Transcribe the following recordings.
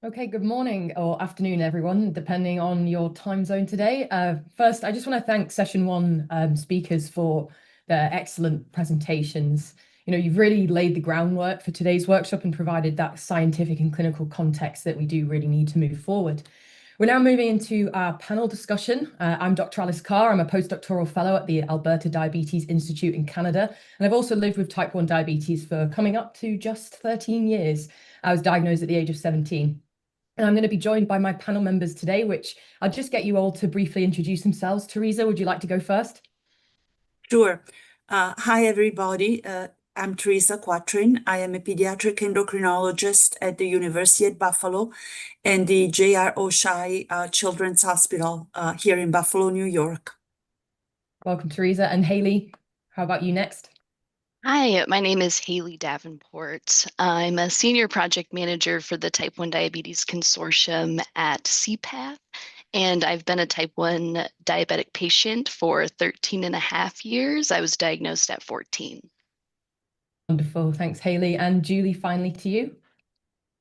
Okay, good morning or afternoon, everyone, depending on your time zone today. First, I just want to thank session one speakers for their excellent presentations. You've really laid the groundwork for today's workshop and provided that scientific and clinical context that we do really need to move forward. We're now moving into our panel discussion. I'm Dr. Alice Carr. I'm a postdoctoral fellow at the Alberta Diabetes Institute in Canada, and I've also lived with type 1 diabetes for coming up to just 13 years. I was diagnosed at the age of 17. And I'm going to be joined by my panel members today, which I'll just get you all to briefly introduce themselves. Teresa, would you like to go first? Sure. Hi, everybody. I'm Teresa Quatrin. I am a pediatric endocrinologist at the University at Buffalo and the J.R. Oshai Children's Hospital here in Buffalo, New York. Welcome, Teresa. And Haley, how about you next? Hi, my name is Haley Davenport. I'm a senior project manager for the Type 1 Diabetes Consortium at C-peptide, and I've been a Type 1 diabetic patient for 13 and a half years. I was diagnosed at 14. Wonderful. Thanks, Haley. And Julie, finally to you.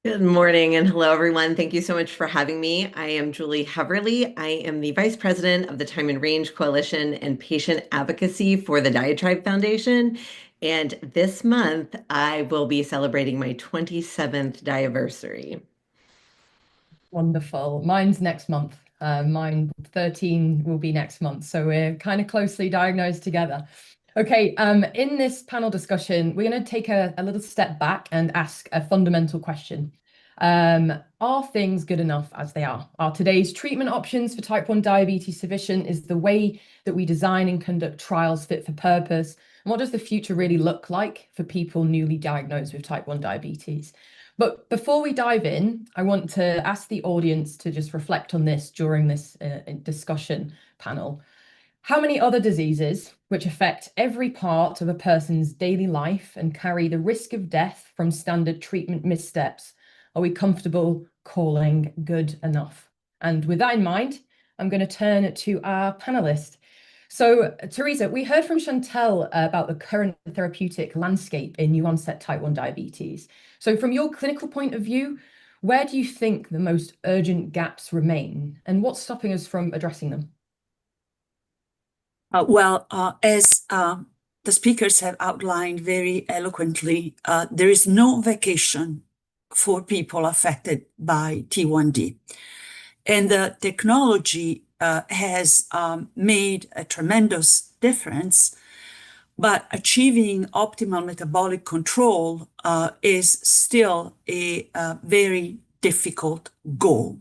Good morning and hello, everyone. Thank you so much for having me. I am Julie Heverly. I am the Vice President of the Time and Range Coalition and Patient Advocacy for the Diatribe Foundation. And this month, I will be celebrating my 27th diaversary. Wonderful. Mine's next month. Mine 13 will be next month. So we're kind of closely diagnosed together. Okay, in this panel discussion, we're going to take a little step back and ask a fundamental question. Are things good enough as they are? Are today's treatment options for type 1 diabetes sufficient? Is the way that we design and conduct trials fit for purpose? And what does the future really look like for people newly diagnosed with type 1 diabetes? But before we dive in, I want to ask the audience to just reflect on this during this discussion panel. How many other diseases which affect every part of a person's daily life and carry the risk of death from standard treatment missteps are we comfortable calling good enough? And with that in mind, I'm going to turn to our panelists. So, Teresa, we heard from Chantel about the current therapeutic landscape in new onset type 1 diabetes. So from your clinical point of view, where do you think the most urgent gaps remain and what's stopping us from addressing them? As the speakers have outlined very eloquently, there is no vacation for people affected by T1D. And the technology has made a tremendous difference, but achieving optimal metabolic control is still a very difficult goal.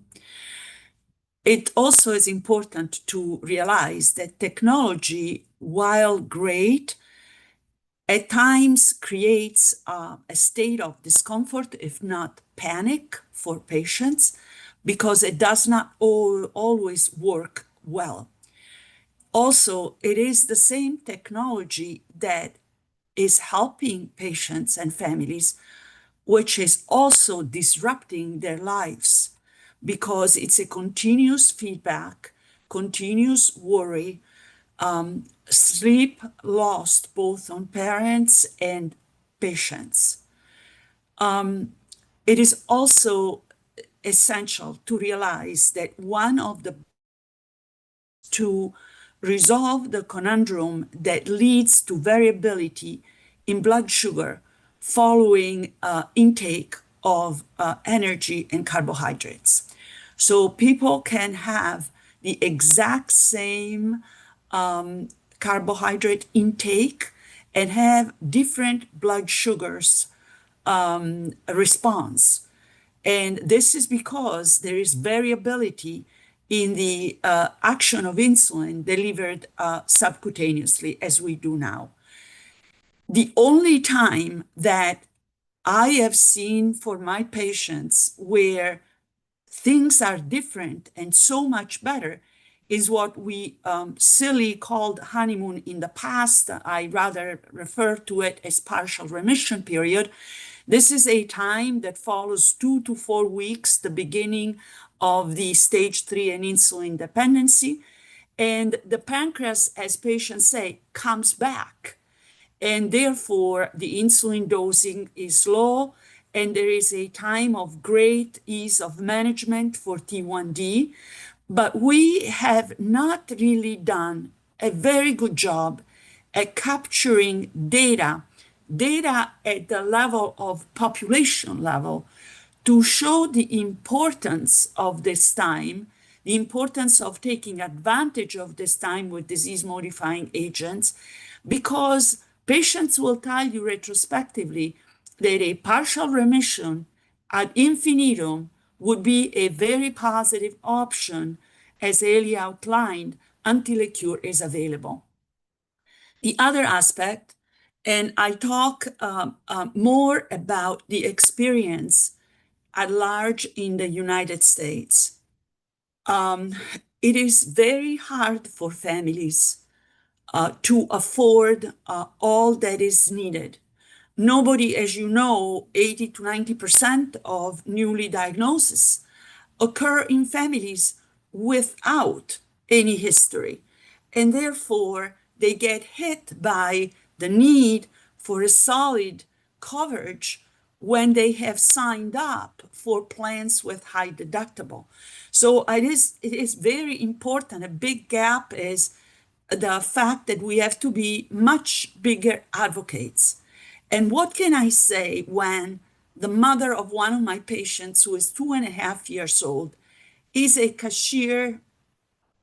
It also is important to realize that technology, while great, at times creates a state of discomfort, if not panic, for patients, because it does not always work well. Also, it is the same technology that is helping patients and families, which is also disrupting their lives because it's a continuous feedback, continuous worry, sleep lost both on parents and patients. It is also essential to realize that one of the to resolve the conundrum that leads to variability in blood sugar following intake of energy and carbohydrates. So people can have the exact same carbohydrate intake and have different blood sugars response. And this is because there is variability in the action of insulin delivered subcutaneously, as we do now. The only time that I have seen for my patients where things are different and so much better is what we silly called honeymoon in the past. I rather refer to it as partial remission period. This is a time that follows 2 to 4 weeks, the beginning of the stage 3 and insulin dependency. And the pancreas, as patients say, comes back. And therefore, the insulin dosing is low and there is a time of great ease of management for T1D, but we have not really done a very good job at capturing data at the level of population level to show the importance of this time, the importance of taking advantage of this time with disease-modifying agents, because patients will tell you retrospectively that a partial remission ad infinitum would be a very positive option, as Haley outlined, until a cure is available. The other aspect, and I talk more about the experience at large in the United States. It is very hard for families to afford all that is needed. Nobody, as you know, 80 to 90% of newly diagnoses occur in families without any history. And therefore, they get hit by the need for a solid coverage when they have signed up for plans with high deductible. So it is very important. A big gap is the fact that we have to be much bigger advocates. And what can I say when the mother of one of my patients, who is 2.5 years old, is a cashier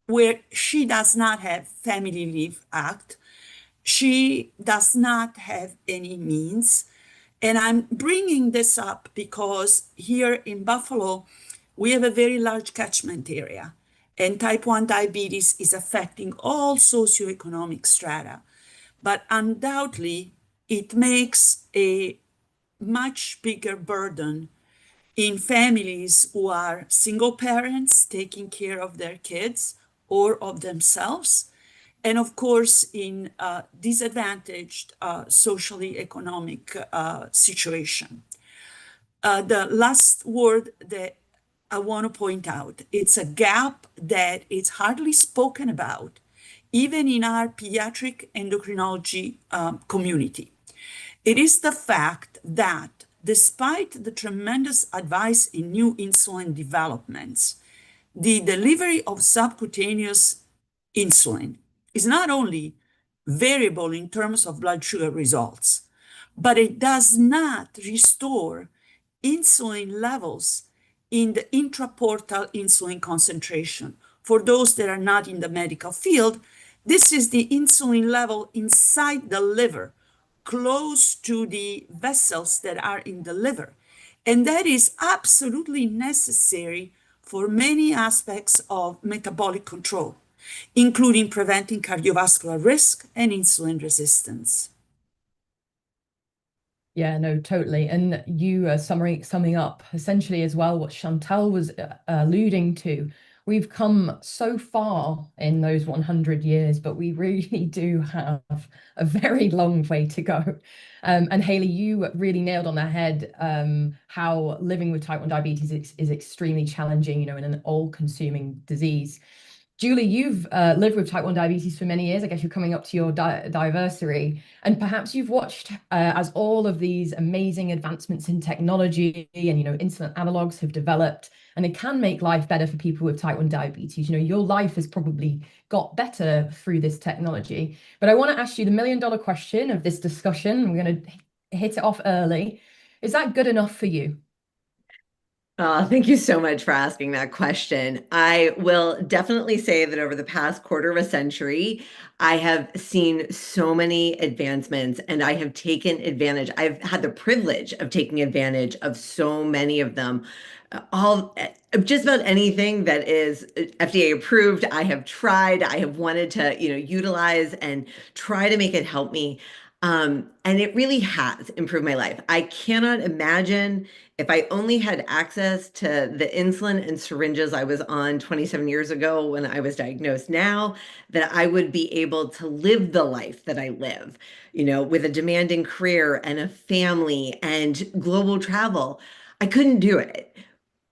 where she does not have Family Leave Act. She does not have any means. And I'm bringing this up because here in Buffalo, we have a very large catchment area, and type 1 diabetes is affecting all socioeconomic strata. But undoubtedly, it makes a much bigger burden in families who are single parents taking care of their kids or of themselves, and of course in disadvantaged socially economic situation. The last word that I want to point out, it's a gap that is hardly spoken about, even in our pediatric endocrinology community. It is the fact that despite the tremendous advice in new insulin developments, the delivery of subcutaneous insulin is not only variable in terms of blood sugar results, but it does not restore insulin levels in the intraportal insulin concentration. For those that are not in the medical field, this is the insulin level inside the liver, close to the vessels that are in the liver. And that is absolutely necessary for many aspects of metabolic control, including preventing cardiovascular risk and insulin resistance. Yeah, no, totally. And you summing up essentially as well what Chantal was alluding to. We've come so far in those 100 years, but we really do have a very long way to go. And Haley, you really nailed on the head how living with type 1 diabetes is extremely challenging, you know, in an all-consuming disease. Julie, you've lived with type 1 diabetes for many years. I guess you're coming up to your diversity, and perhaps you've watched as all of these amazing advancements in technology and, you know, insulin analogs have developed, and it can make life better for people with type 1 diabetes. You know, your life has probably got better through this technology. But I want to ask you the million-dollar question of this discussion. We're going to hit it off early. Is that good enough for you? Thank you so much for asking that question. I will definitely say that over the past quarter of a century, I have seen so many advancements and I have taken advantage. I've had the privilege of taking advantage of so many of them. Just about anything that is FDA approved, I have tried, I have wanted to, utilize and try to make it help me. And it really has improved my life. I cannot imagine if I only had access to the insulin and syringes I was on 27 years ago when I was diagnosed now, that I would be able to live the life that I live, with a demanding career and a family and global travel. I couldn't do it.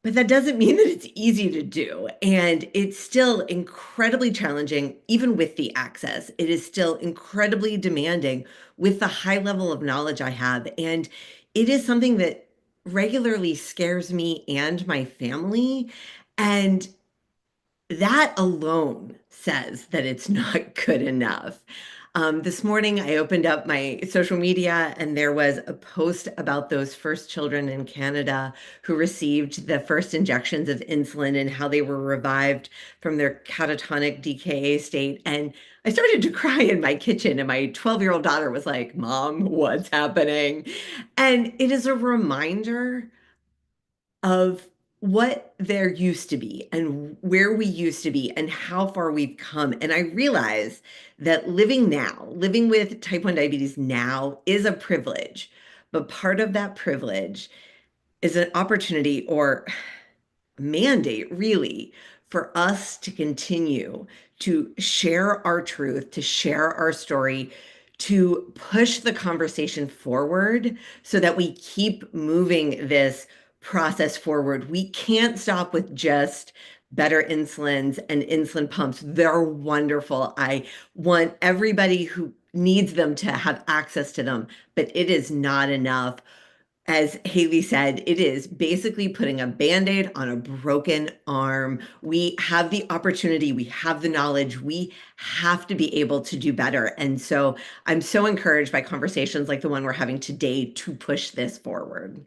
But that doesn't mean that it's easy to do. And it's still incredibly challenging, even with the access. It is still incredibly demanding with the high level of knowledge I have. And it is something that regularly scares me and my family. And that alone says that it's not good enough. This morning, I opened up my social media and there was a post about those first children in Canada who received the first injections of insulin and how they were revived from their catatonic DKA state. And I started to cry in my kitchen, and my 12-year-old daughter was like, "Mom, what's happening?" And it is a reminder of what there used to be and where we used to be and how far we've come. And I realize that living with type 1 diabetes now is a privilege, but part of that privilege is an opportunity or mandate, really, for us to continue to share our truth, to share our story, to push the conversation forward so that we keep moving this process forward. We can't stop with just better insulins and insulin pumps. They're wonderful. I want everybody who needs them to have access to them, but it is not enough. As Haley said, it is basically putting a Band-Aid on a broken arm. We have the opportunity, we have the knowledge, we have to be able to do better. And so I'm so encouraged by conversations like the one we're having today to push this forward.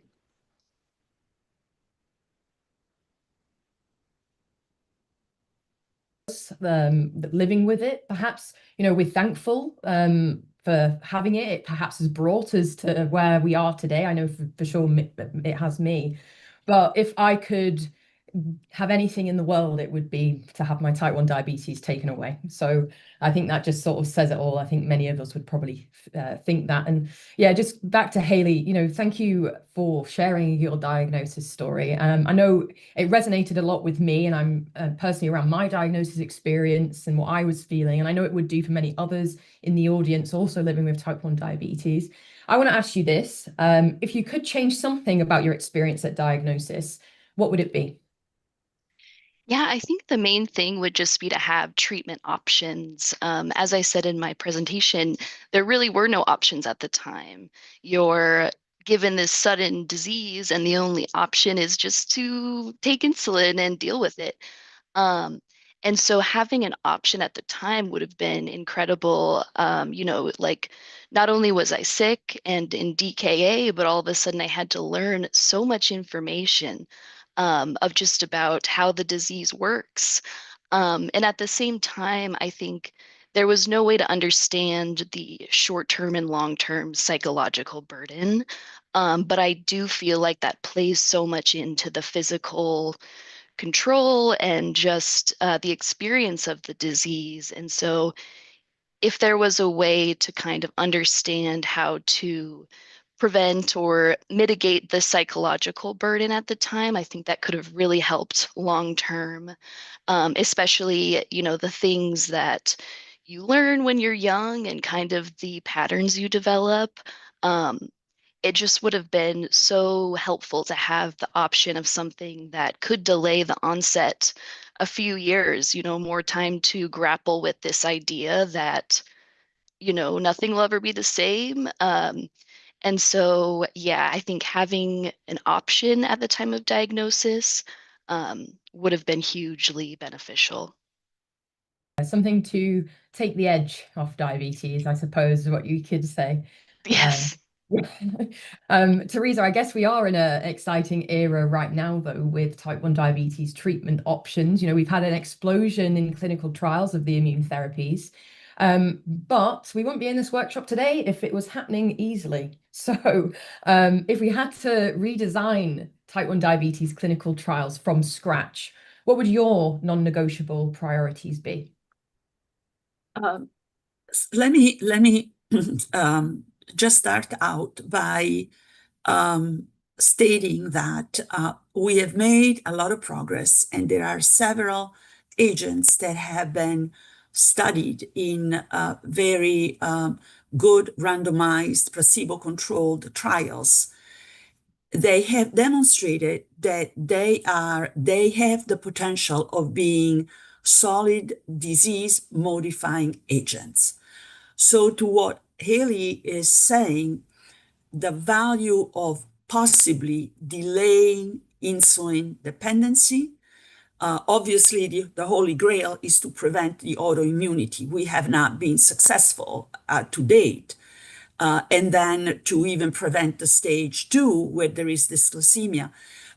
Living with it, perhaps, we're thankful for having it. It perhaps has brought us to where we are today. I know for sure it has me. But if I could have anything in the world, it would be to have my type 1 diabetes taken away. So I think that just sort of says it all. I think many of us would probably think that. And yeah, just back to Haley, thank you for sharing your diagnosis story. I know it resonated a lot with me, and I'm personally around my diagnosis experience and what I was feeling. And I know it would do for many others in the audience also living with type 1 diabetes. I want to ask you this. If you could change something about your experience at diagnosis, what would it be? Yeah, I think the main thing would just be to have treatment options. As I said in my presentation, there really were no options at the time. You're given this sudden disease, and the only option is just to take insulin and deal with it. Um, and so having an option at the time would have been incredible. Like not only was I sick and in DKA, but all of a sudden I had to learn so much information of just about how the disease works. And at the same time, I think there was no way to understand the short-term and long-term psychological burden. But I do feel like that plays so much into the physical control and just the experience of the disease. And so if there was a way to kind of understand how to prevent or mitigate the psychological burden at the time, I think that could have really helped long term, especially, the things that you learn when you're young and kind of the patterns you develop. Um, it just would have been so helpful to have the option of something that could delay the onset a few years, more time to grapple with this idea that, nothing will ever be the same. And so, yeah, I think having an option at the time of diagnosis would have been hugely beneficial. Something to take the edge off diabetes, I suppose, is what you could say. Yes. Teresa, I guess we are in an exciting era right now, though, with type 1 diabetes treatment options. We've had an explosion in clinical trials of the immune therapies. But we wouldn't be in this workshop today if it was happening easily. So if we had to redesign type 1 diabetes clinical trials from scratch, what would your non-negotiable priorities be? Let me just start out by stating that we have made a lot of progress, and there are several agents that have been studied in very good randomized placebo-controlled trials. They have demonstrated that they have the potential of being solid disease modifying agents. So to what Haley is saying, the value of possibly delaying insulin dependency. Obviously, the Holy Grail is to prevent the autoimmunity. We have not been successful to date. And then to even prevent the stage 2 where there is dysglycemia.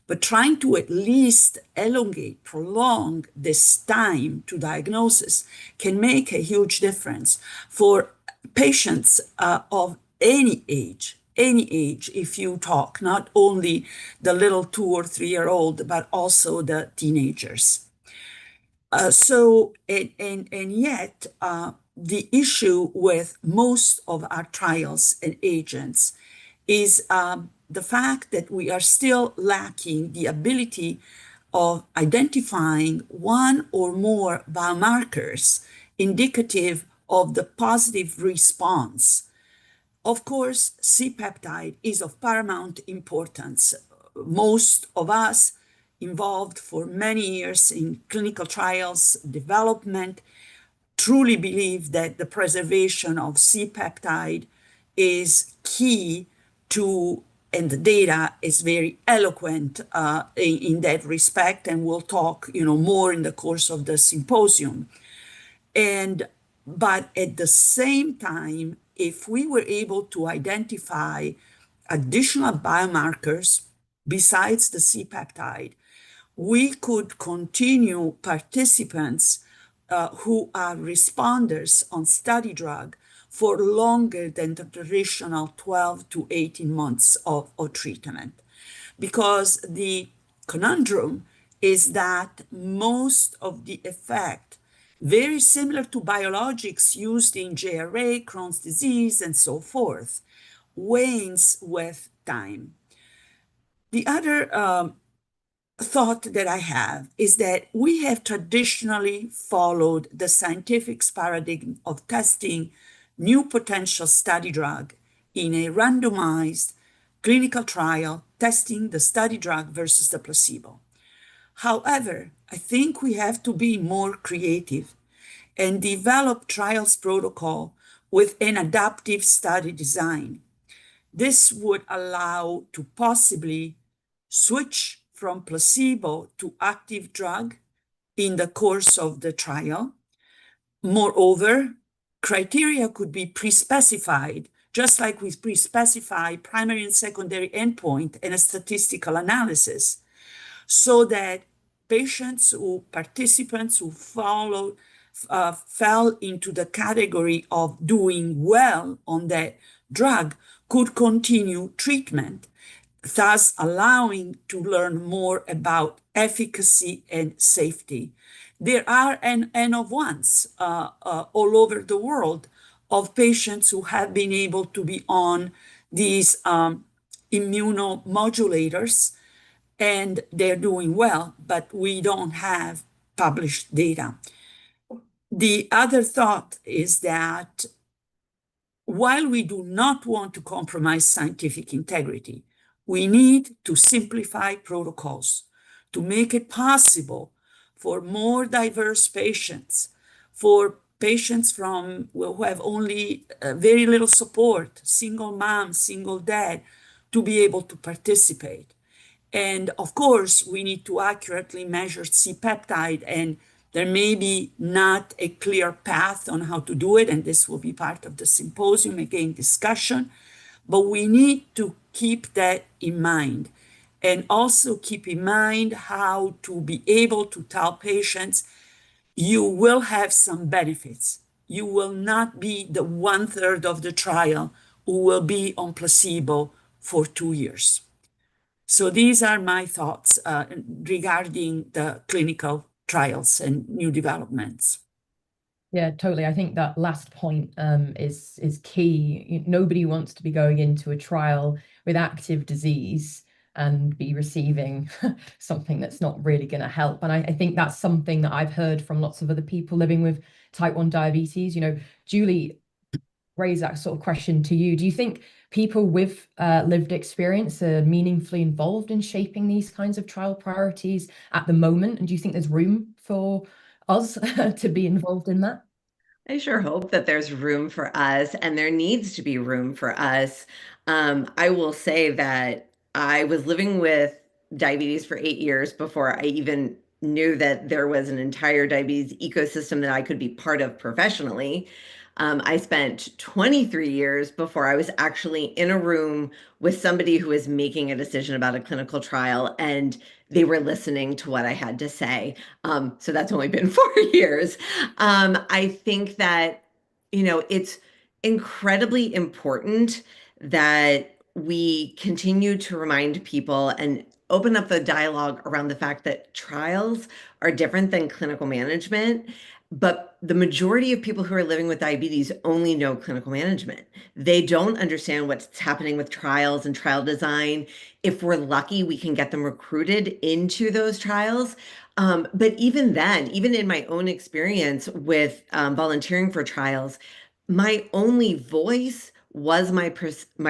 But trying to at least elongate, prolong this time to diagnosis can make a huge difference for patients of any age, if you talk, not only the little 2 or 3-year-old, but also the teenagers. And yet, the issue with most of our trials and agents is the fact that we are still lacking the ability of identifying one or more biomarkers indicative of the positive response. Of course, C-peptide is of paramount importance. Most of us involved for many years in clinical trials development truly believe that the preservation of C-peptide is key to, and the data is very eloquent in that respect, and we'll talk more in the course of the symposium. But at the same time, if we were able to identify additional biomarkers besides the C-peptide, we could continue participants who are responders on study drug for longer than the traditional 12 to 18 months of treatment. Because the conundrum is that most of the effect, very similar to biologics used in JRA, Crohn's disease, and so forth, wanes with time. The other thought that I have is that we have traditionally followed the scientific paradigm of testing new potential study drug in a randomized clinical trial, testing the study drug versus the placebo. However, I think we have to be more creative and develop trials protocol with an adaptive study design. This would allow to possibly switch from placebo to active drug in the course of the trial. Moreover, criteria could be pre-specified, just like we pre-specify primary and secondary endpoint and a statistical analysis, so that participants who fell into the category of doing well on that drug could continue treatment, thus allowing to learn more about efficacy and safety. There are an N of ones all over the world of patients who have been able to be on these immunomodulators, and they're doing well, but we don't have published data. The other thought is that while we do not want to compromise scientific integrity, we need to simplify protocols to make it possible for more diverse patients, for patients who have only very little support, single mom, single dad, to be able to participate. And of course, we need to accurately measure C-peptide, and there may be not a clear path on how to do it, and this will be part of the symposium, again, discussion. But we need to keep that in mind, and also keep in mind how to be able to tell patients, you will have some benefits. You will not be the 1/3 of the trial who will be on placebo for 2 years. So these are my thoughts regarding the clinical trials and new developments. Yeah, totally. I think that last point is key. Nobody wants to be going into a trial with active disease and be receiving something that's not really going to help. And I think that's something that I've heard from lots of other people living with type 1 diabetes. Julie, raise that sort of question to you. Do you think people with lived experience are meaningfully involved in shaping these kinds of trial priorities at the moment? And do you think there's room for us to be involved in that? I sure hope that there's room for us, and there needs to be room for us. I will say that I was living with diabetes for 8 years before I even knew that there was an entire diabetes ecosystem that I could be part of professionally. I spent 23 years before I was actually in a room with somebody who was making a decision about a clinical trial, and they were listening to what I had to say. So that's only been 4 years. I think that, it's incredibly important that we continue to remind people and open up the dialogue around the fact that trials are different than clinical management. But the majority of people who are living with diabetes only know clinical management. They don't understand what's happening with trials and trial design. If we're lucky, we can get them recruited into those trials. But even then, even in my own experience with volunteering for trials, my only voice was my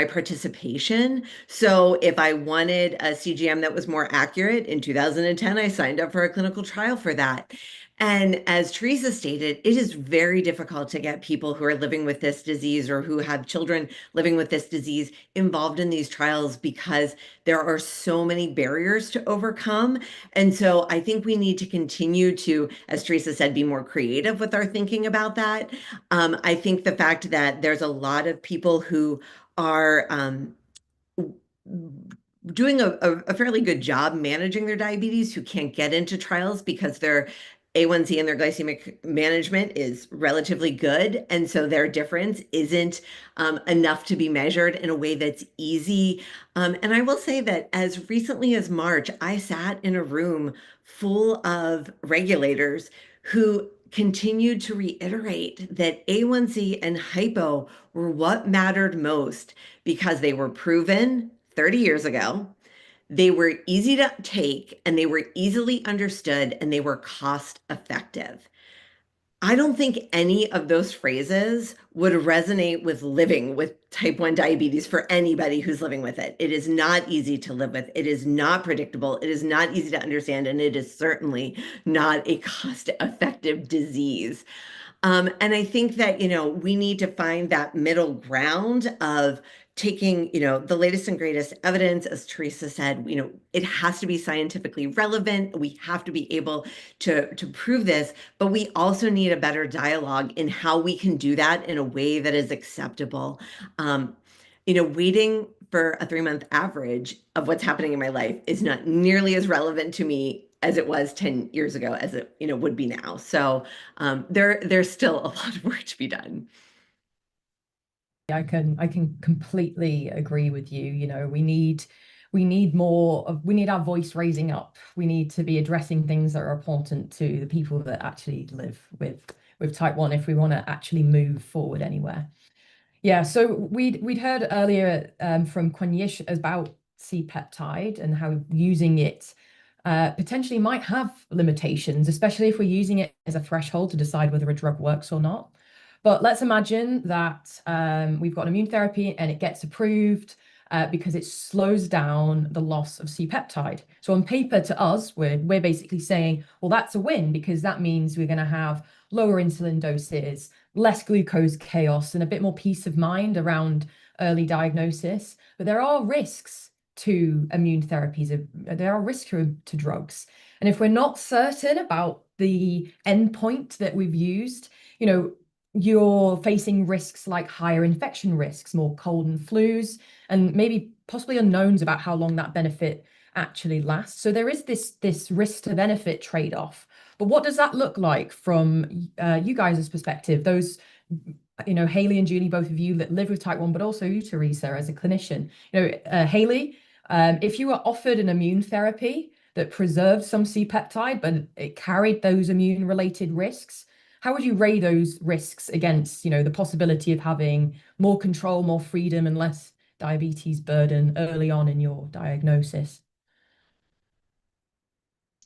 participation. So if I wanted a CGM that was more accurate in 2010, I signed up for a clinical trial for that. And as Teresa stated, it is very difficult to get people who are living with this disease or who have children living with this disease involved in these trials because there are so many barriers to overcome. And so I think we need to continue to, as Teresa said, be more creative with our thinking about that. I think the fact that there's a lot of people who are doing a fairly good job managing their diabetes who can't get into trials because their A1C and their glycemic management is relatively good. And so their difference isn't enough to be measured in a way that's easy. And I will say that as recently as March, I sat in a room full of regulators who continued to reiterate that A1C and hypo were what mattered most because they were proven 30 years ago. They were easy to take and they were easily understood and they were cost effective. I don't think any of those phrases would resonate with living with type 1 diabetes for anybody who's living with it. It is not easy to live with. It is not predictable. It is not easy to understand. And it is certainly not a cost effective disease. And I think that, we need to find that middle ground of taking, the latest and greatest evidence, as Teresa said, it has to be scientifically relevant. We have to be able to prove this, but we also need a better dialogue in how we can do that in a way that is acceptable. Waiting for a 3-month average of what's happening in my life is not nearly as relevant to me as it was 10 years ago as it would be now. So there's still a lot of work to be done. I can completely agree with you. We need more we need our voice raising up. We need to be addressing things that are important to the people that actually live with type 1 if we want to actually move forward anywhere. Yeah, so we'd heard earlier from Quanyish about C-peptide and how using it potentially might have limitations, especially if we're using it as a threshold to decide whether a drug works or not. But let's imagine that we've got an immune therapy and it gets approved because it slows down the loss of C-peptide. So on paper, to us, we're basically saying, well, that's a win because that means we're going to have lower insulin doses, less glucose chaos, and a bit more peace of mind around early diagnosis. But there are risks to immune therapies. There are risks to drugs. And if we're not certain about the endpoint that we've used, you're facing risks like higher infection risks, more cold and flus, and maybe possibly unknowns about how long that benefit actually lasts. So there is this risk to benefit trade-off. But what does that look like from you guys' perspective? Those, Haley and Julie, both of you that live with type 1, but also you, Teresa, as a clinician. Haley, if you were offered an immune therapy that preserved some C-peptide, but it carried those immune-related risks, how would you weigh those risks against, the possibility of having more control, more freedom, and less diabetes burden early on in your diagnosis?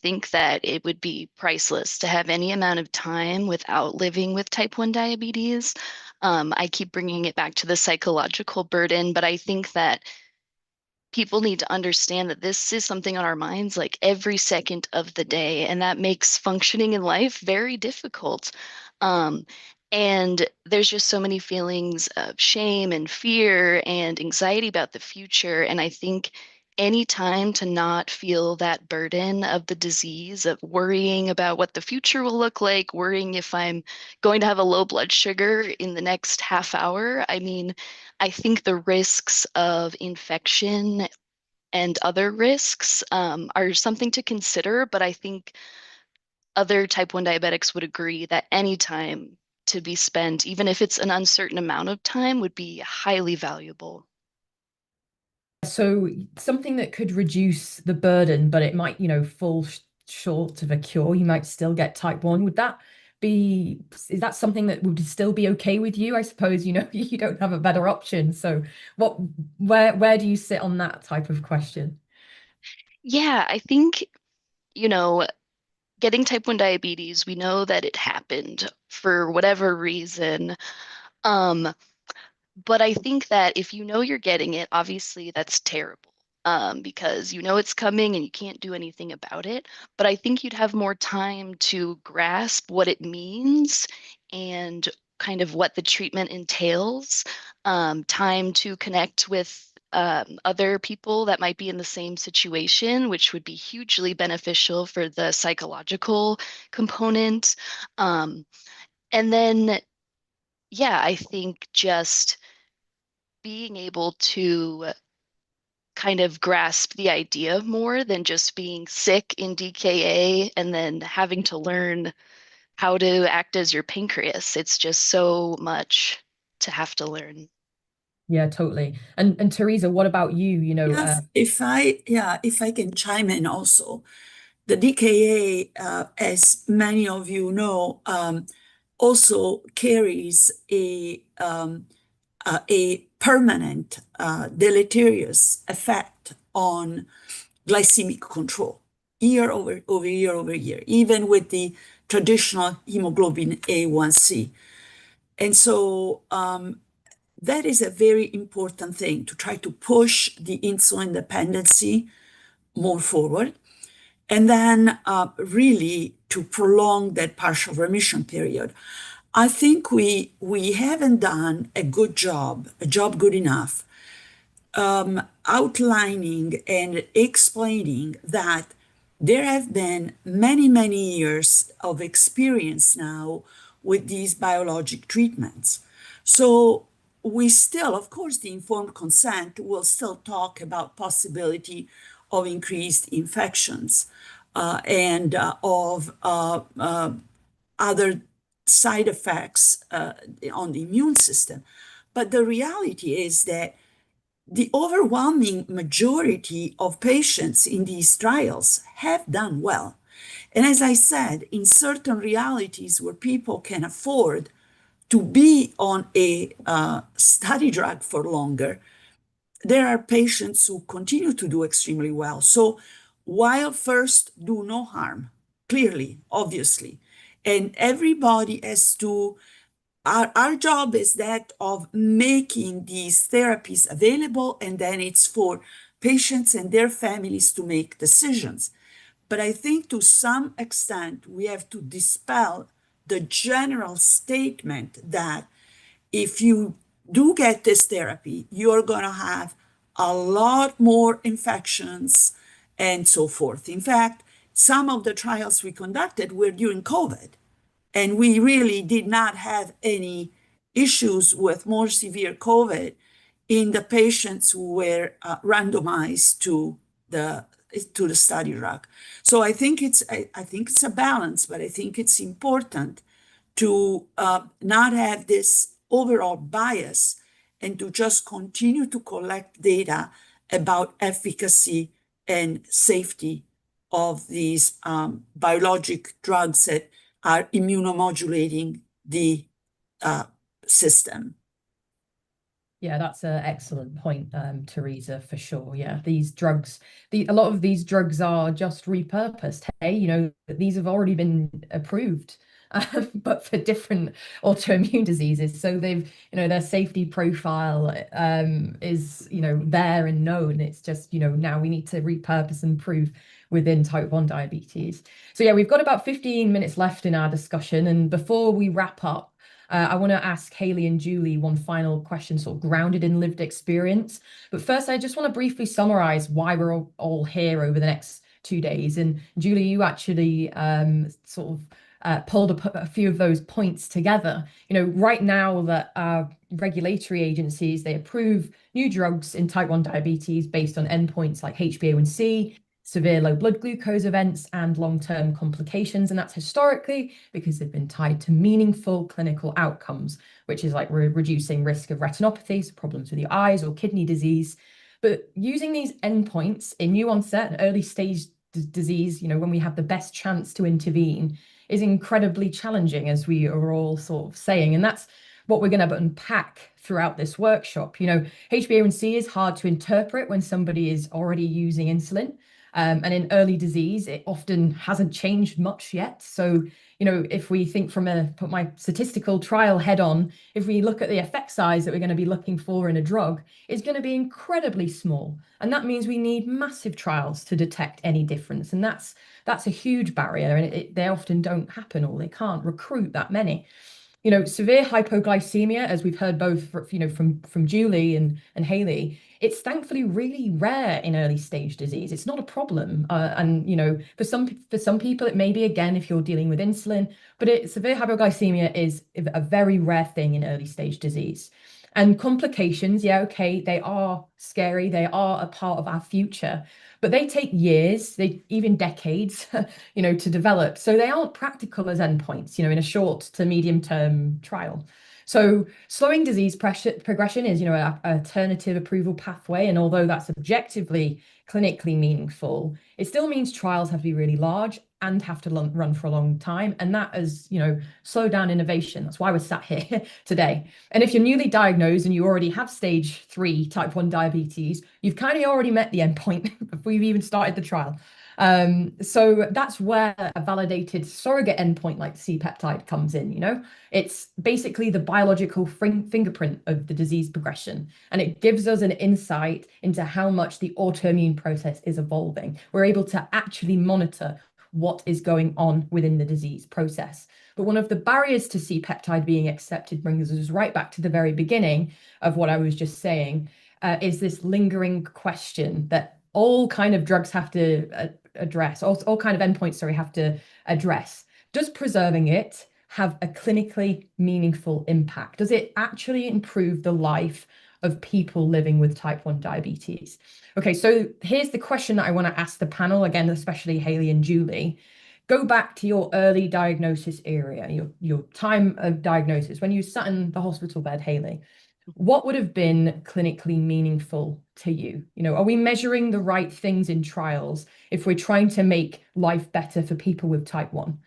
Think that it would be priceless to have any amount of time without living with type 1 diabetes. I keep bringing it back to the psychological burden, but I think that people need to understand that this is something on our minds like every second of the day, and that makes functioning in life very difficult. And there's just so many feelings of shame and fear and anxiety about the future. And I think any time to not feel that burden of the disease, of worrying about what the future will look like, worrying if I'm going to have a low blood sugar in the next half hour. I mean, I think the risks of infection and other risks are something to consider, but I think other type 1 diabetics would agree that any time to be spent, even if it's an uncertain amount of time, would be highly valuable. So something that could reduce the burden, but it might, fall short of a cure. You might still get type 1. Is that something that would still be okay with you? I suppose, you don't have a better option. So where do you sit on that type of question? Yeah, I think, getting type 1 diabetes, we know that it happened for whatever reason. Um, But I think that if you know you're getting it, obviously that's terrible, because you know it's coming and you can't do anything about it. But I think you'd have more time to grasp what it means and kind of what the treatment entails, time to connect with other people that might be in the same situation, which would be hugely beneficial for the psychological component. Um, and then, yeah, I think just being able to kind of grasp the idea more than just being sick in DKA and then having to learn how to act as your pancreas. It's just so much to have to learn. Yeah, totally. And Teresa, what about you? If I can chime in also, the DKA, as many of you know, also carries a permanent deleterious effect on glycemic control year over year over year, even with the traditional hemoglobin A1C. And so that is a very important thing to try to push the insulin dependency more forward. And then really to prolong that partial remission period. I think we haven't done a job good enough, outlining and explaining that there have been many, many years of experience now with these biologic treatments. So we still, of course, the informed consent will still talk about possibility of increased infections and of other side effects on the immune system. But the reality is that the overwhelming majority of patients in these trials have done well. And as I said, in certain realities where people can afford to be on a study drug for longer, there are patients who continue to do extremely well. So while first do no harm, clearly, obviously, and everybody has to, our job is that of making these therapies available, and then it's for patients and their families to make decisions. But I think to some extent, we have to dispel the general statement that if you do get this therapy, you're going to have a lot more infections and so forth. In fact, some of the trials we conducted were during COVID, and we really did not have any issues with more severe COVID in the patients who were randomized to the study drug. So I think it's a balance, but I think it's important to not have this overall bias and to just continue to collect data about efficacy and safety of these biologic drugs that are immunomodulating the system. Yeah, that's an excellent point, Teresa, for sure. Yeah, these drugs, a lot of these drugs are just repurposed. Hey, these have already been approved, but for different autoimmune diseases. So their safety profile is, there and known. It's just, now we need to repurpose and prove within type 1 diabetes. So yeah, we've got about 15 minutes left in our discussion. And before we wrap up, I want to ask Haley and Julie one final question, sort of grounded in lived experience. But first, I just want to briefly summarize why we're all here over the next 2 days. And Julie, you actually sort of pulled a few of those points together. Right now that regulatory agencies, they approve new drugs in type 1 diabetes based on endpoints like HbA1c, severe low blood glucose events, and long-term complications. And that's historically because they've been tied to meaningful clinical outcomes, which is like reducing risk of retinopathies, problems with your eyes, or kidney disease. But using these endpoints in new onset and early stage disease, when we have the best chance to intervene, is incredibly challenging, as we are all sort of saying. And that's what we're going to unpack throughout this workshop. HbA1c is hard to interpret when somebody is already using insulin. And in early disease, it often hasn't changed much yet. So, if we think put my statistical trial head on, if we look at the effect size that we're going to be looking for in a drug, it's going to be incredibly small. And that means we need massive trials to detect any difference. And that's a huge barrier, and they often don't happen, or they can't recruit that many. Severe hypoglycemia, as we've heard both from Julie and Haley, it's thankfully really rare in early stage disease. It's not a problem, and for some people it may be, again, if you're dealing with insulin, but severe hypoglycemia is a very rare thing in early stage disease. And complications, yeah, okay, they are scary, they are a part of our future, but they take years, even decades, to develop. So they aren't practical as endpoints, in a short to medium term trial. So slowing disease progression is, an alternative approval pathway. And although that's objectively clinically meaningful, it still means trials have to be really large and have to run for a long time. And that has, slowed down innovation. That's why we're sat here today. And if you're newly diagnosed and you already have stage 3 type 1 diabetes, you've kind of already met the endpoint before you've even started the trial. So that's where a validated surrogate endpoint like C-peptide comes in. It's basically the biological fingerprint of the disease progression, and it gives us an insight into how much the autoimmune process is evolving. We're able to actually monitor what is going on within the disease process. But one of the barriers to C-peptide being accepted brings us right back to the very beginning of what I was just saying, is this lingering question that all kind of drugs have to address, all kind of endpoints, sorry, have to address. Does preserving it have a clinically meaningful impact? Does it actually improve the life of people living with type 1 diabetes? Okay, so here's the question that I want to ask the panel, again, especially Haley and Julie. Go back to your early diagnosis area, your time of diagnosis, when you sat in the hospital bed, Haley. What would have been clinically meaningful to you? Are we measuring the right things in trials if we're trying to make life better for people with type 1?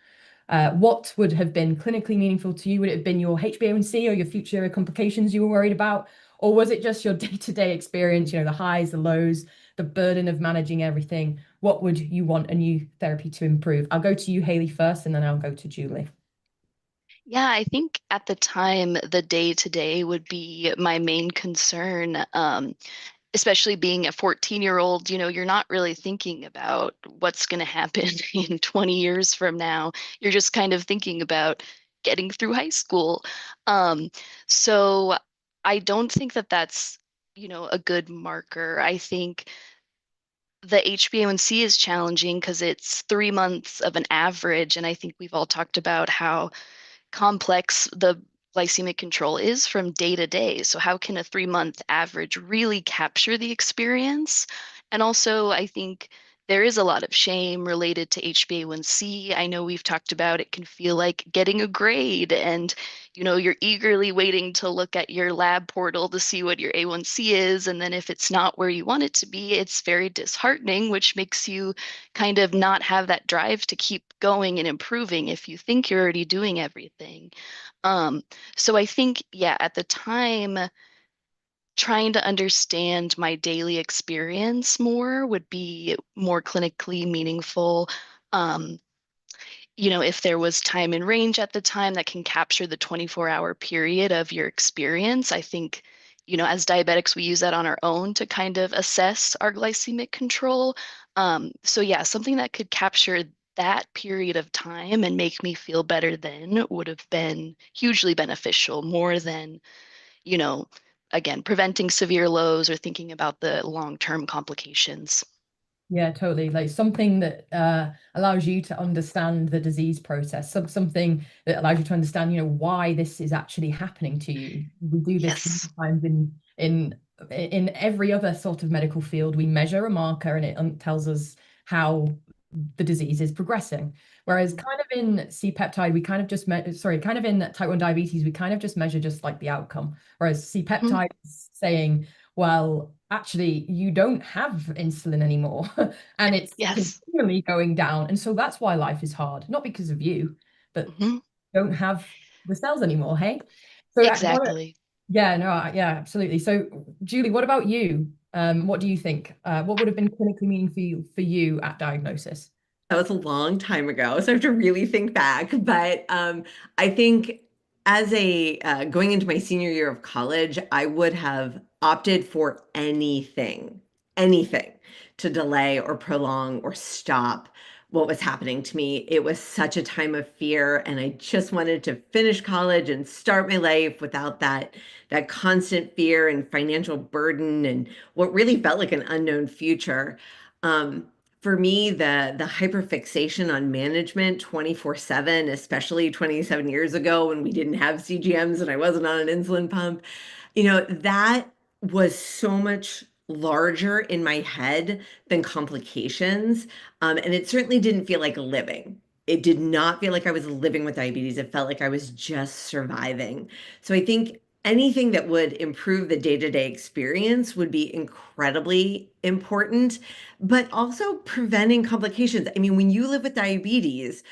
What would have been clinically meaningful to you? Would it have been your HbA1c or your future complications you were worried about? Or was it just your day-to-day experience, the highs, the lows, the burden of managing everything? What would you want a new therapy to improve? I'll go to you, Haley, first, and then I'll go to Julie. Yeah, I think at the time, the day-to-day would be my main concern. Especially being a 14-year-old, you're not really thinking about what's going to happen in 20 years from now. You're just kind of thinking about getting through high school. So I don't think that that's, a good marker. I think the HbA1c is challenging because it's 3 months of an average. And I think we've all talked about how complex the glycemic control is from day to day. So how can a 3-month average really capture the experience? And also, I think there is a lot of shame related to HbA1c. I know we've talked about it can feel like getting a grade, and you're eagerly waiting to look at your lab portal to see what your A1c is. And then if it's not where you want it to be, it's very disheartening, which makes you kind of not have that drive to keep going and improving if you think you're already doing everything. So I think, yeah, at the time, trying to understand my daily experience more would be more clinically meaningful. Um, if there was time and range at the time that can capture the 24-hour period of your experience, I think, as diabetics, we use that on our own to kind of assess our glycemic control. So yeah, something that could capture that period of time and make me feel better then would have been hugely beneficial, more than, you know, again, preventing severe lows or thinking about the long-term complications. Yeah, totally. Like something that allows you to understand the disease process, something that allows you to understand, why this is actually happening to you. We do this Yes. sometimes in every other sort of medical field. We measure a marker and it tells us how the disease is progressing. Whereas kind of in C-peptide, we kind of just kind of in type 1 diabetes, we kind of just measure just like the outcome. Whereas C-peptide is saying, well, actually, you don't have insulin anymore, and it's Yes. continually going down. And so that's why life is hard, not because of you, but you don't have the cells anymore. Hey, so Exactly. yeah, no, yeah, absolutely. So, Julie, what about you? What do you think? What would have been clinically meaningful for you at diagnosis? That was a long time ago, so I have to really think back. But I think as a going into my senior year of college, I would have opted for anything to delay or prolong or stop what was happening to me. It was such a time of fear, and I just wanted to finish college and start my life without that constant fear and financial burden and what really felt like an unknown future. Um, for me, the hyperfixation on management 24/7, especially 27 years ago when we didn't have CGMs and I wasn't on an insulin pump, that was so much larger in my head than complications. And it certainly didn't feel like living. It did not feel like I was living with diabetes. It felt like I was just surviving. So I think anything that would improve the day-to-day experience would be incredibly important, but also preventing complications. I mean, when you live with diabetes,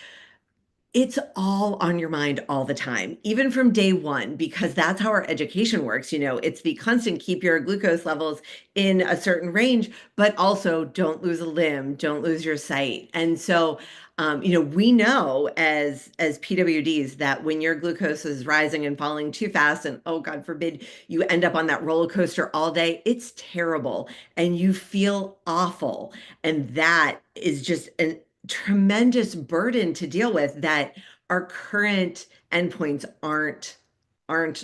it's all on your mind all the time, even from day one, because that's how our education works. It's the constant keep your glucose levels in a certain range, but also don't lose a limb, don't lose your sight. And so, we know as PWDs that when your glucose is rising and falling too fast, and oh, God forbid, you end up on that roller coaster all day, it's terrible and you feel awful. And that is just an tremendous burden to deal with that our current endpoints aren't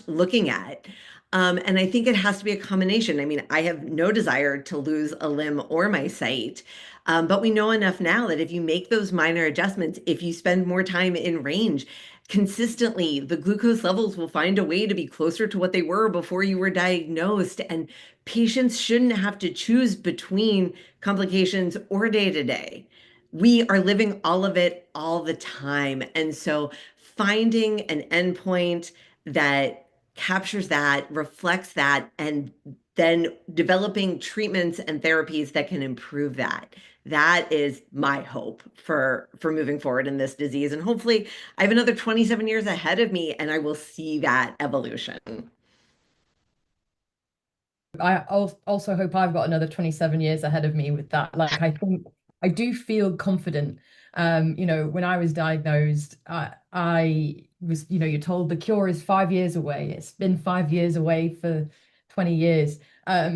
looking at. And I think it has to be a combination. I mean, I have no desire to lose a limb or my sight, but we know enough now that if you make those minor adjustments, if you spend more time in range, consistently, the glucose levels will find a way to be closer to what they were before you were diagnosed. And patients shouldn't have to choose between complications or day to day. We are living all of it all the time. And so finding an endpoint that captures that, reflects that, and then developing treatments and therapies that can improve that. That is my hope for moving forward in this disease. And hopefully I have another 27 years ahead of me and I will see that evolution. I also hope I've got another 27 years ahead of me with that. Like, I think I do feel confident. When I was diagnosed, I was, you're told the cure is 5 years away. It's been 5 years away for 20 years. But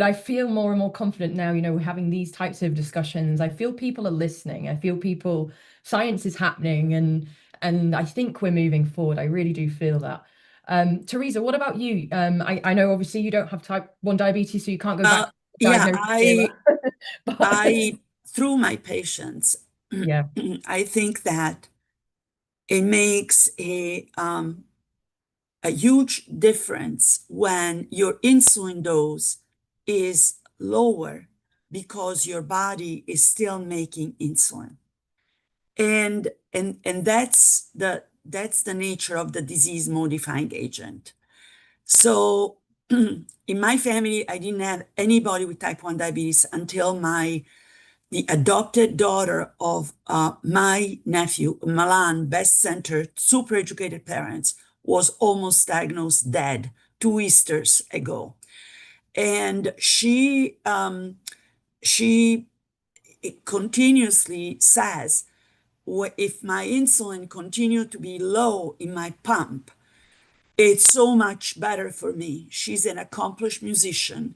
I feel more and more confident now, having these types of discussions. I feel people are listening. I feel science is happening, and I think we're moving forward. I really do feel that. Teresa, what about you? I know obviously you don't have type 1 diabetes, so you can't go back to the Yeah, diagnosis era. I through my patients, Yeah, I think that it makes a huge difference when your insulin dose is lower because your body is still making insulin. And that's the nature of the disease modifying agent. So in my family, I didn't have anybody with type 1 diabetes until the adopted daughter of my nephew, Milan, best centered, super educated parents, was almost diagnosed dead 2 Easters ago. And she continuously says, if my insulin continued to be low in my pump, it's so much better for me. She's an accomplished musician.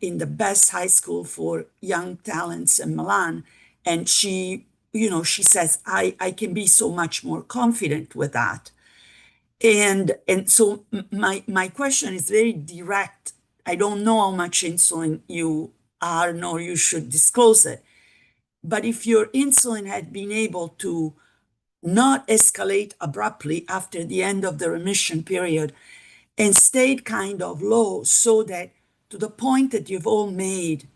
in the best high school for young talents in Milan. And she, she says, I can be so much more confident with that. And so my question is very direct. I don't know how much insulin you are, nor you should disclose it. But if your insulin had been able to not escalate abruptly after the end of the remission period and stayed kind of low, so that to the point that you've all made,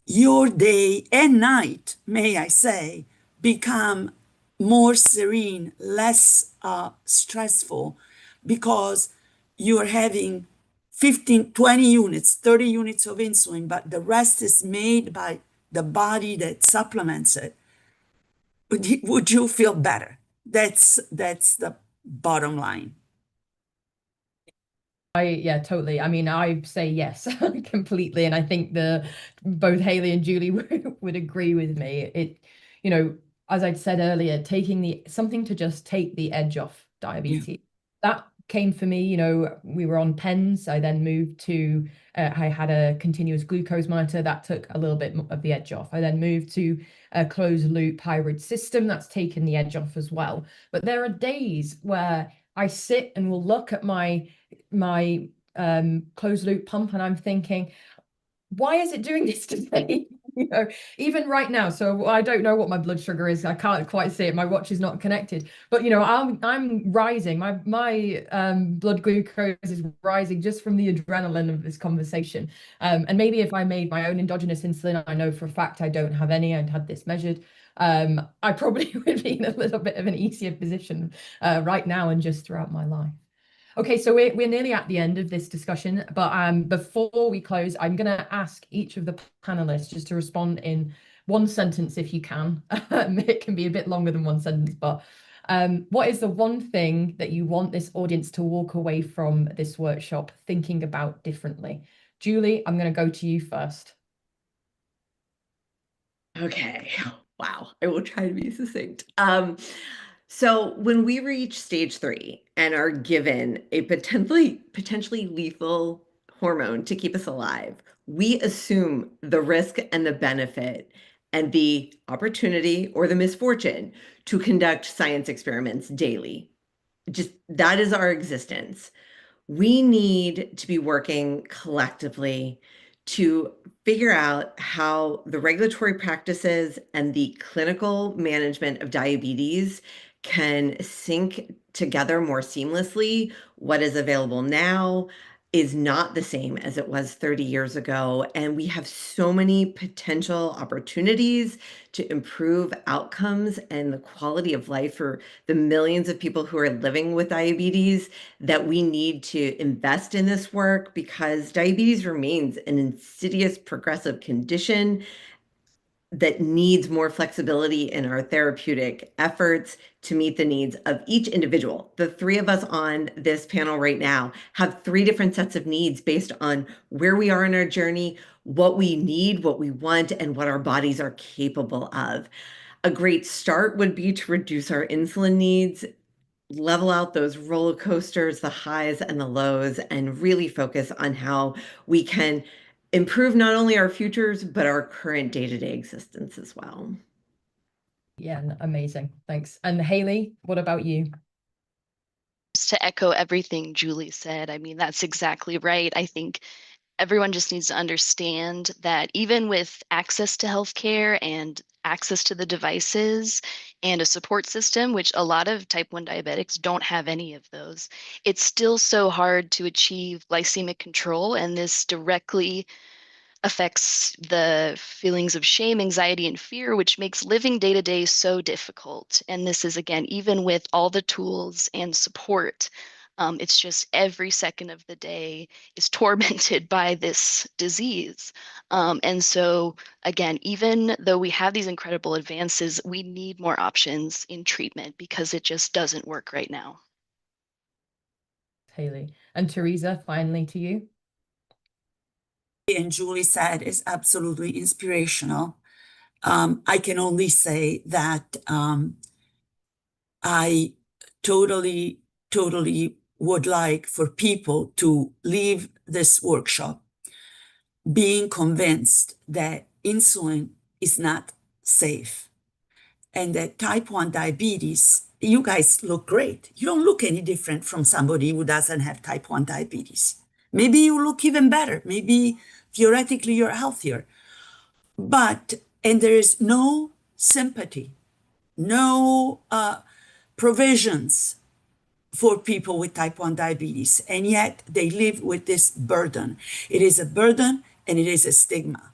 your day and night, may I say, become more serene, less stressful, because you're having 15, 20 units, 30 units of insulin, but the rest is made by the body that supplements it. Would you feel better? That's the bottom line. Yeah, totally. I mean, I say yes, completely. And I think both Haley and Julie would agree with me. As I said earlier, taking something to just take the edge off diabetes. That came for me, we were on pens. I then moved to, I had a continuous glucose monitor that took a little bit of the edge off. I then moved to a closed loop hybrid system that's taken the edge off as well. But there are days where I sit and will look at my closed loop pump and I'm thinking, why is it doing this today? Even right now. So I don't know what my blood sugar is. I can't quite see it. My watch is not connected. But I'm rising. My blood glucose is rising just from the adrenaline of this conversation. And maybe if I made my own endogenous insulin, I know for a fact I don't have any. I'd had this measured. I probably would be in a little bit of an easier position right now and just throughout my life. Okay, so we're nearly at the end of this discussion, but before we close, I'm going to ask each of the panelists just to respond in one sentence if you can. It can be a bit longer than one sentence, but what is the one thing that you want this audience to walk away from this workshop thinking about differently? Julie, I'm going to go to you first. Okay. Wow. I will try to be succinct. So when we reach stage 3 and are given a potentially lethal hormone to keep us alive, we assume the risk and the benefit and the opportunity or the misfortune to conduct science experiments daily. Just that is our existence. We need to be working collectively to figure out how the regulatory practices and the clinical management of diabetes can sync together more seamlessly. What is available now is not the same as it was 30 years ago. And we have so many potential opportunities to improve outcomes and the quality of life for the millions of people who are living with diabetes that we need to invest in this work, because diabetes remains an insidious progressive condition that needs more flexibility in our therapeutic efforts to meet the needs of each individual. The 3 of us on this panel right now have 3 different sets of needs based on where we are in our journey, what we need, what we want, and what our bodies are capable of. A great start would be to reduce our insulin needs, level out those roller coasters, the highs and the lows, and really focus on how we can improve not only our futures, but our current day-to-day existence as well. Yeah, amazing. Thanks. And Haley, what about you? Just to echo everything Julie said, I mean, that's exactly right. I think everyone just needs to understand that even with access to healthcare and access to the devices and a support system, which a lot of type 1 diabetics don't have any of those, it's still so hard to achieve glycemic control. And this directly affects the feelings of shame, anxiety, and fear, which makes living day to day so difficult. And this is, again, even with all the tools and support, it's just every second of the day is tormented by this disease. And so, again, even though we have these incredible advances, we need more options in treatment because it just doesn't work right now. Haley. And Teresa, finally to you. And Julie said is absolutely inspirational. I can only say that I totally would like for people to leave this workshop being convinced that insulin is not safe and that type 1 diabetes, you guys look great. You don't look any different from somebody who doesn't have type 1 diabetes. Maybe you look even better. Maybe theoretically you're healthier. And there is no sympathy, no provisions for people with type 1 diabetes, and yet they live with this burden. It is a burden and it is a stigma.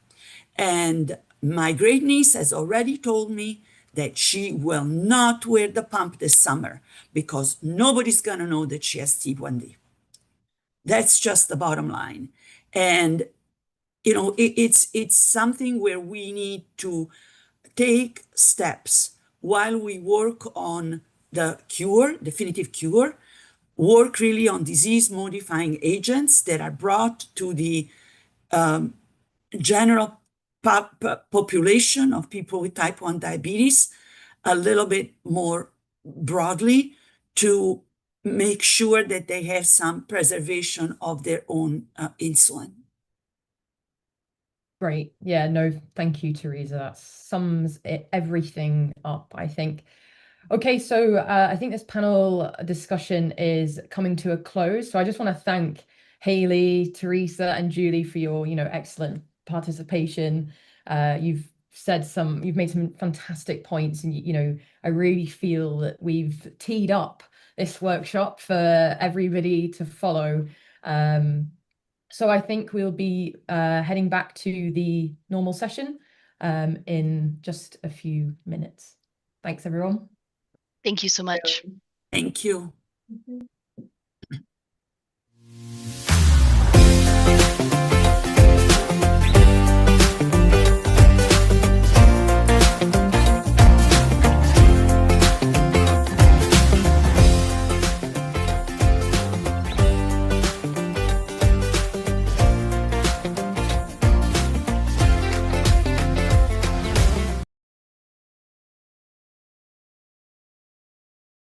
And my great niece has already told me that she will not wear the pump this summer because nobody's going to know that she has T1D. That's just the bottom line. And, you know, it's something where we need to take steps while we work on the cure, definitive cure, work really on disease-modifying agents that are brought to the general population of people with type 1 diabetes a little bit more broadly to make sure that they have some preservation of their own insulin. Great. Yeah, no, thank you, Teresa. That sums everything up, I think. Okay, so I think this panel discussion is coming to a close. So I just want to thank Haley, Teresa, and Julie for your, excellent participation. You've made some fantastic points, and I really feel that we've teed up this workshop for everybody to follow. So I think we'll be heading back to the normal session in just a few minutes. Thanks, everyone. Thank you so much. Thank you. Mhm.